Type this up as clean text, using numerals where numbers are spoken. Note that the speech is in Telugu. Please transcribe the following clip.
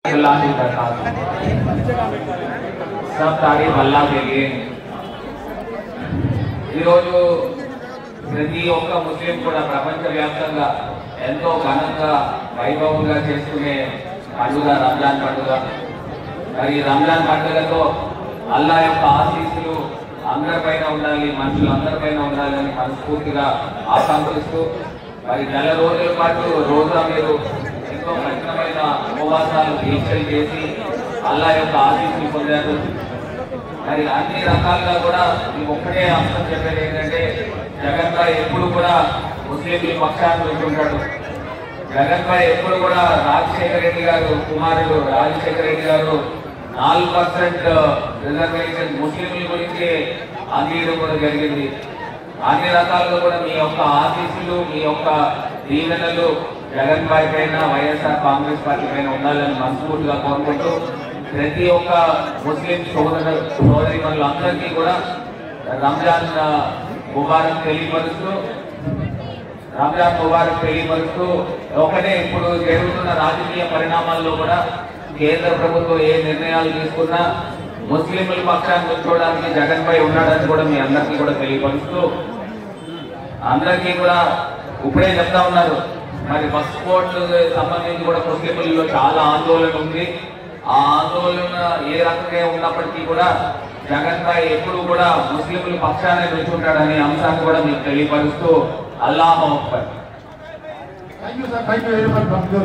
सब तारीफ अल्लाह के लिए। ఈరోజు ప్రతి ఒక్క ముస్లిం కూడా ప్రపంచవ్యాప్తంగా ఎంతో ఘనంగా వైభవంగా చేసుకునే పండుగ రంజాన్ పండుగ. మరి రంజాన్ పండుగతో అల్లా యొక్క ఆశీస్సులు అందరిపైన ఉండాలి, మనుషులందరిపైన ఉండాలని మనస్ఫూర్తిగా ఆకాంక్షిస్తూ మరి నెల రోజుల పాటు రోజా మీరు ఎంతో కఠినమైన ఉపవాసాలు దీక్షలు చేసి అల్లా యొక్క ఆశీస్సులు పొందారు. మరి అన్ని రకాలుగా కూడా మీకు ఒక్కటే అంశం చెప్పేది ఏంటంటే జగన్ భాయ్ ఎప్పుడు కూడా ముస్లింల పక్షాన్ని ఉంటుంటాడు. జగన్ భాయ్ ఎప్పుడు కూడా రాజశేఖర రెడ్డి గారు కుమారుడు రాజశేఖర రెడ్డి గారు 4% రిజర్వేషన్ ముస్లింల గురించి అందించడం కూడా జరిగింది. అన్ని రకాలుగా కూడా మీ యొక్క ఆశీస్సులు మీ యొక్క దీవెనలు జగన్ భాయ్ పైన వైఎస్ఆర్ కాంగ్రెస్ పార్టీ పైన ఉండాలని మనస్ఫూర్తిగా కోరుకుంటూ ప్రతి ఒక్క ముస్లిం సోదరిమణులందరికీ కూడా రంజాన్ ముబారక్ తెలియపరుస్తూ ఒకటే ఇప్పుడు జరుగుతున్న రాజకీయ పరిణామాల్లో కూడా కేంద్ర ప్రభుత్వం ఏ నిర్ణయాలు తీసుకున్నా ముస్లింల పక్షాన్ని ఉంచుకోవడానికి జగన్ భాయ్ ఉన్నాడని కూడా మీ అందరికీ కూడా తెలియపరుస్తూ అందరికీ కూడా ఇప్పుడే చెప్తా ఉన్నారు. మరి పాస్పోర్ట్ సంబంధించి కూడా ముస్లింలలో చాలా ఆందోళన ఉంది. ఆ ఆందోళన ఏ రకంగా ఉన్నప్పటికీ కూడా జగన్ భాయ్ ఎప్పుడు కూడా ముస్లింల పక్షాన్ని నిల్చుంటాడనే అంశాన్ని కూడా మీకు తెలియపరుస్తూ అల్లాహు Akbar. Thank you, sir. Thank you very much, Dr.